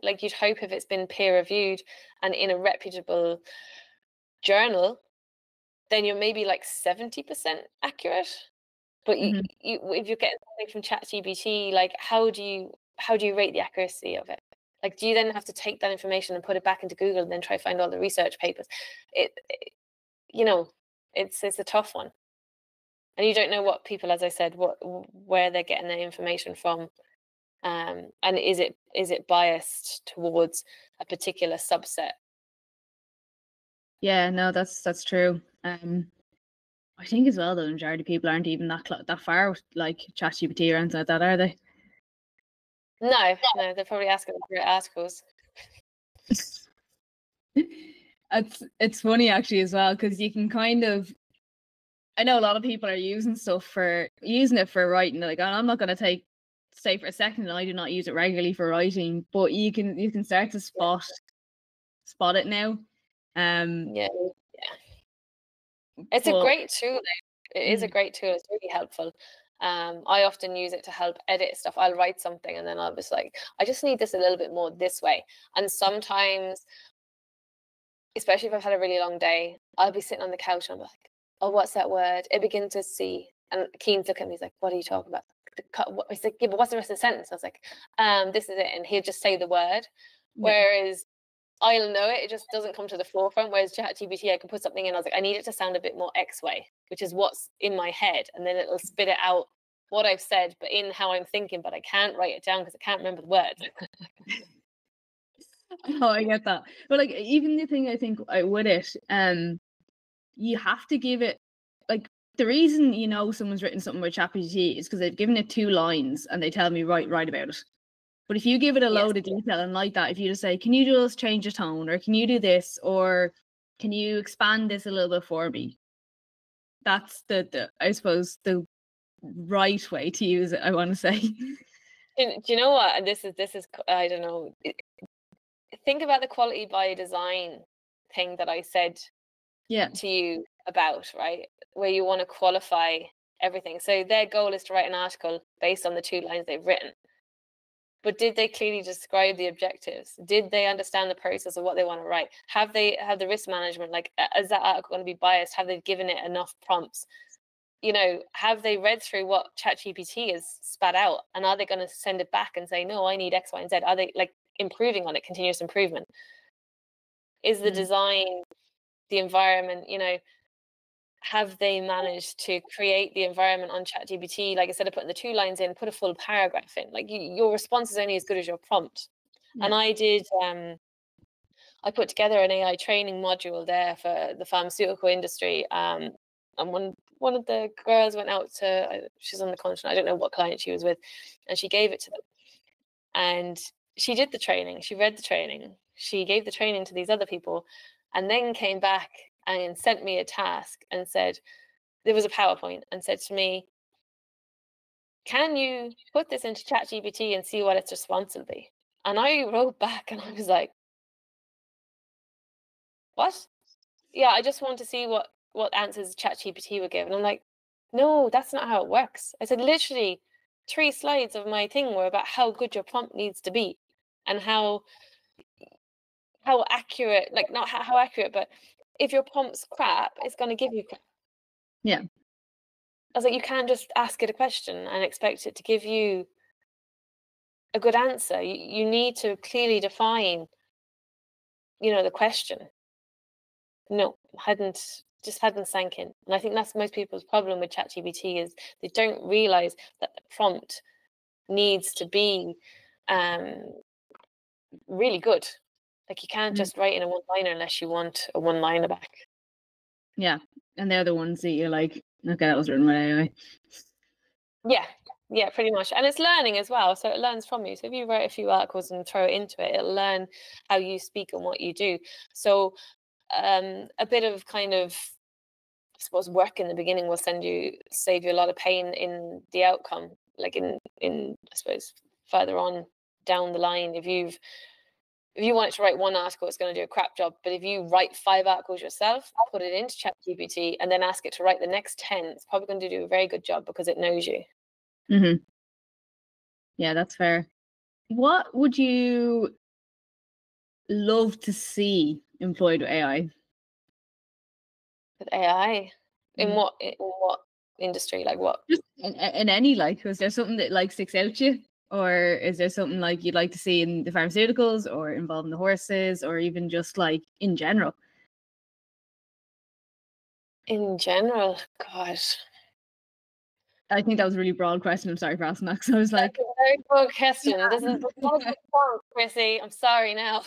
Like, you'd hope if it's been peer reviewed and in a reputable journal, then you're maybe like 70% accurate. But if you're getting something from ChatGPT, like, how do you rate the accuracy of it? Like, do you then have to take that information and put it back into Google and then try to find all the research papers? It's a tough one. And you don't know what people, as I said, where they're getting their information from, and is it biased towards a particular subset? Yeah, no, that's true. I think as well, though, the majority of people aren't even that far with like ChatGPT or anything like that, are they? No, they're probably asking for great articles. It's funny actually as well, because you can kind of, I know a lot of people are using it for writing. Like, I'm not going to say for a second that I do not use it regularly for writing, but you can start to spot spot it now. Yeah. It's a But great tool. It is a great tool. It's really helpful. I often use it to help edit stuff. I'll write something and then I'll just like, I just need this a little bit more this way. And sometimes, especially if I've had a really long day, I'll be sitting on the couch and I'm like, oh, what's that word? It begins to see. And Keen's looking at me, he's like, what are you talking about? He's like, yeah, but what's the rest of the sentence? I was like, this is it. And he'll just say the word. Whereas I'll know it just doesn't come to the forefront. Whereas ChatGPT, I can put something in, I was like, I need it to sound a bit more X way, which is what's in my head. And then it'll spit it out what I've said, but in how I'm thinking, but I can't write it down because I can't remember the words. Oh, I get that. But like even the thing I think with it, you have to give it like the reason someone's written something about ChatGPT is because they've given it 2 lines and they tell me write about it. But if you give it a load of detail and like that, if you just say, can you just change the tone, or can you do this, or can you expand this a little bit for me? That's the I suppose the right way to use it, I want to say. Do you know what? And this is I don't know. Think about the quality by design thing that I said to you about, right? Where you want to qualify everything. So their goal is to write an article based on the 2 lines they've written. But did they clearly describe the objectives? Did they understand the process of what they want to write? Have they had the risk management? Like, is that article going to be biased? Have they given it enough prompts? Have they read through what ChatGPT has spat out? And are they going to send it back and say, no, I need X, Y, and Z? Are they like improving on it, continuous improvement? Is the design, the environment, have they managed to create the environment on ChatGPT? Like, instead of putting the 2 lines in, put a full paragraph in. Like, your response is only as good as your prompt. And I did, I put together an AI training module there for the pharmaceutical industry. And one of the girls went out to, she's on the continent, I don't know what client she was with, and she gave it to them. And she did the training, she read the training, she gave the training to these other people, and then came back and sent me a task and said, there was a PowerPoint, and said to me, can you put this into ChatGPT and see what its response will be? And I wrote back and I was like, what? Yeah, I just want to see what answers ChatGPT would give. And I'm like, no, that's not how it works. I said, literally 3 slides of my thing were about how good your prompt needs to be and how accurate, like not how accurate, but if your prompt's crap, it's going to give you crap. Yeah. I was like, you can't just ask it a question and expect it to give you a good answer. You need to clearly define, the question. No, just hadn't sank in. And I think that's most people's problem with ChatGPT is they don't realize that the prompt needs to be really good. Like, you can't just write in a one-liner unless you want a one-liner back. Yeah. And they're the ones that you're like, okay, that was written by AI. Yeah, pretty much. And it's learning as well. So it learns from you. So if you write a few articles and throw it into it, it'll learn how you speak and what you do. So a bit of kind of, I suppose, work in the beginning will save you a lot of pain in the outcome. Like in I suppose further on down the line, if you want it to write one article, it's going to do a crap job. But if you write 5 articles yourself, put it into ChatGPT, and then ask it to write the next 10, it's probably going to do a very good job because it knows you. Mm-hmm. Yeah, that's fair. What would you love to see employed with AI? With AI, in what industry? Like what? Just in any, like, was there something that like sticks out to you, or is there something like you'd like to see in the pharmaceuticals, or involving the horses, or even just like in general? In general, gosh. I think that was a really broad question. I'm sorry for asking that, because I was like, That's a very broad question. Doesn't Chrissy? I'm sorry now.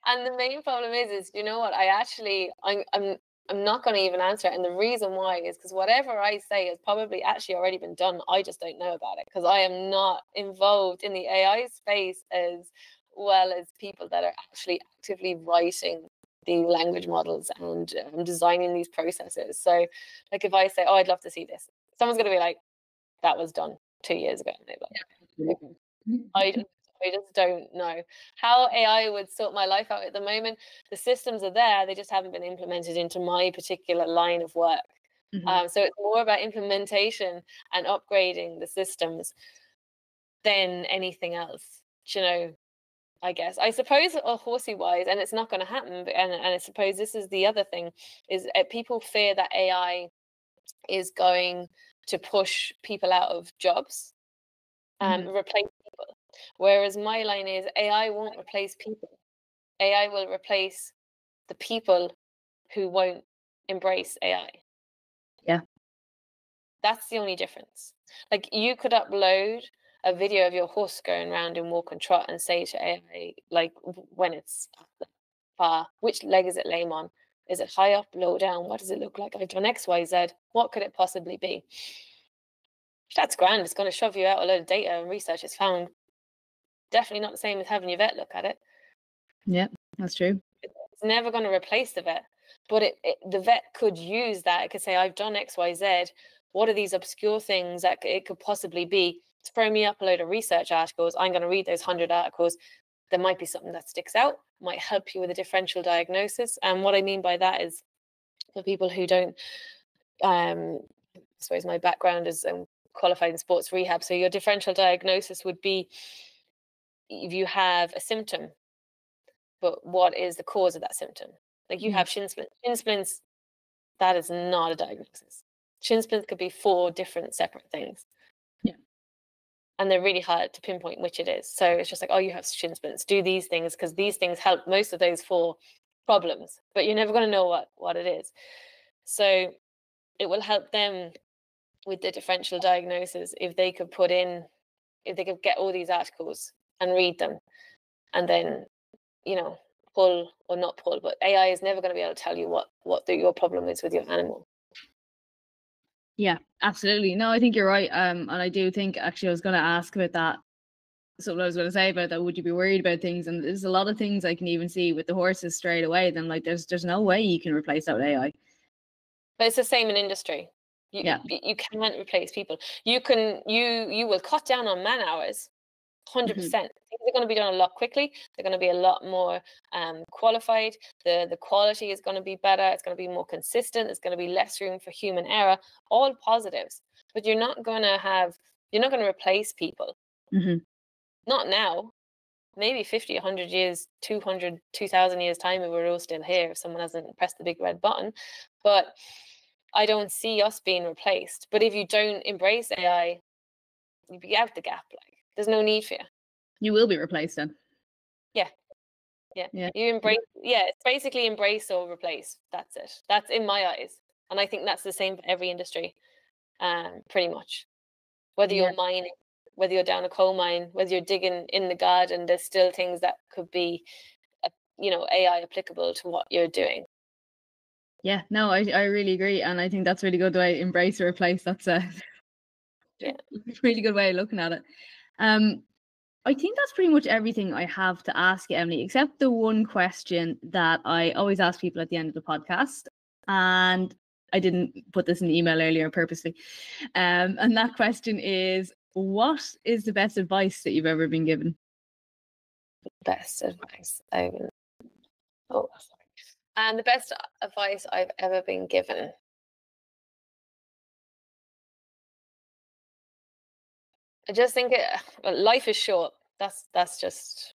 And the main problem is, you know what? I'm not going to even answer it. And the reason why is because whatever I say has probably actually already been done. I just don't know about it because I am not involved in the AI space as well as people that are actually actively writing the language models and designing these processes. So, like, if I say, "Oh, I'd love to see this," someone's going to be like, "That was done 2 years ago." And they're like, I just don't know how AI would sort my life out at the moment. The systems are there, they just haven't been implemented into my particular line of work. So it's more about implementation and upgrading the systems than anything else. You know, I guess. I suppose horsey wise, and it's not going to happen. And I suppose this is the other thing, is people fear that AI is going to push people out of jobs and replace people. Whereas my line is AI won't replace people. AI will replace the people who won't embrace AI. Yeah. That's the only difference. Like, you could upload a video of your horse going around in walk and trot and say to AI, like, when it's far, which leg is it lame on? Is it high up, low down? What does it look like? I've done X, Y, Z. What could it possibly be? That's grand. It's going to shove you out a load of data and research. It's found. Definitely not the same as having your vet look at it. Yeah, that's true. It's never going to replace the vet, but the vet could use that. It could say, I've done X, Y, Z. What are these obscure things that it could possibly be? Throw me up a load of research articles. I'm going to read those 100 articles. There might be something that sticks out, might help you with a differential diagnosis. And what I mean by that is, for people who don't, I suppose my background is qualified in sports rehab. So your differential diagnosis would be if you have a symptom, but what is the cause of that symptom? Like, you have shin splints. Shin splints, that is not a diagnosis. Shin splints could be 4 different separate things. Yeah. And they're really hard to pinpoint which it is. So it's just like, oh, you have shin splints. Do these things, because these things help most of those 4 problems, but you're never going to know what it is. So it will help them with the differential diagnosis if they could get all these articles and read them, and then, pull or not pull. But AI is never going to be able to tell you what your problem is with your animal. Yeah, absolutely. No, I think you're right. And I do think, actually, I was going to ask about that. So what I was going to say about that, would you be worried about things? And there's a lot of things I can even see with the horses straight away. Then, like, there's no way you can replace that with AI. But it's the same in industry. You can't replace people. You will cut down on man hours, 100%. Things are going to be done a lot quickly. They're going to be a lot more qualified. The quality is going to be better. It's going to be more consistent. There's going to be less room for human error. All positives. But you're not going to replace people. Not now. Maybe 50, 100 years, 200, 2,000 years time, if we're all still here, if someone hasn't pressed the big red button. But I don't see us being replaced. But if you don't embrace AI, you'd be out the gap. Like, there's no need for you. You will be replaced then. Yeah. You embrace. Yeah, it's basically embrace or replace. That's it. That's in my eyes, and I think that's the same for every industry, pretty much. Whether you're mining, whether you're down a coal mine, whether you're digging in the garden, there's still things that could be, AI applicable to what you're doing. Yeah, no, I really agree, and I think that's really good, the way embrace or replace. That's a really good way of looking at it. I think that's pretty much everything I have to ask you, Emily, except the one question that I always ask people at the end of the podcast, and I didn't put this in the email earlier purposely. And that question is, what is the best advice that you've ever been given? Best advice the best advice I've ever been given. I just think life is short. That's just,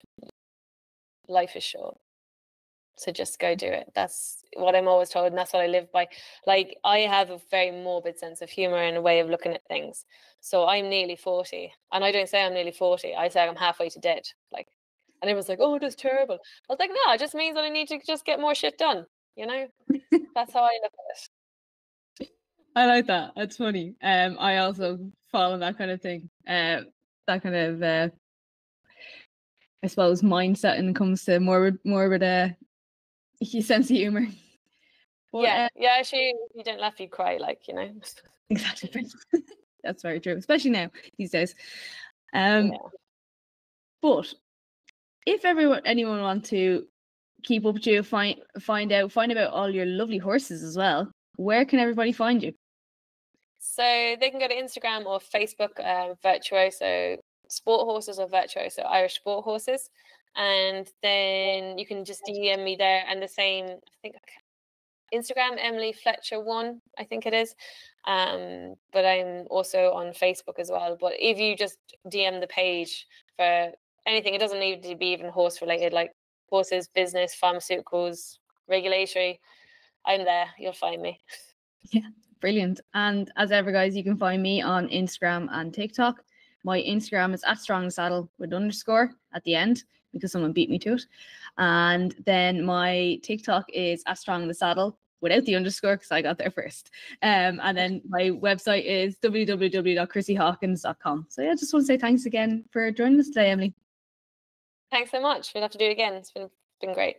life is short. So just go do it. That's what I'm always told, and that's what I live by. Like, I have a very morbid sense of humor and a way of looking at things. So I'm nearly 40, and I don't say I'm nearly 40. I say I'm halfway to dead. Like, and everyone's like, "Oh, that's terrible." I was like, "No, it just means that I need to just get more shit done." That's how I look at it. I like that. That's funny. I also follow that kind of thing. That kind of, I suppose, mindset when it comes to morbid sense of humor. But, actually, you don't laugh, you cry. Exactly. That's very true, especially now these days. But if anyone wants to keep up with you, find out about all your lovely horses as well, where can everybody find you? So they can go to Instagram or Facebook, Virtuoso sport horses or virtuoso Irish sport horses. And then you can just DM me there, and the same, I think, Instagram, Emily Fletcher 1, I think it is. But I'm also on Facebook as well. But if you just DM the page for anything, it doesn't need to be even horse related, like horses, business, pharmaceuticals, regulatory. I'm there. You'll find me. Yeah, brilliant. And as ever, guys, you can find me on Instagram and TikTok. My Instagram is @strongsaddle with underscore at the end because someone beat me to it. And then my TikTok is @strongthesaddle without the underscore because I got there first. And then my website is www.chrissyhawkins.com. So yeah, I just want to say thanks again for joining us today, Emily. Thanks so much. We'll have to do it again. It's been great.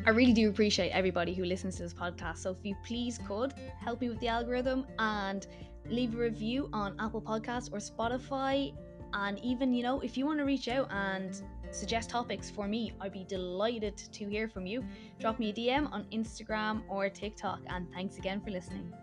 I really do appreciate everybody who listens to this podcast. So if you please could help me with the algorithm and leave a review on Apple Podcasts or Spotify. And even, if you want to reach out and suggest topics for me, I'd be delighted to hear from you. Drop me a DM on Instagram or TikTok. And thanks again for listening.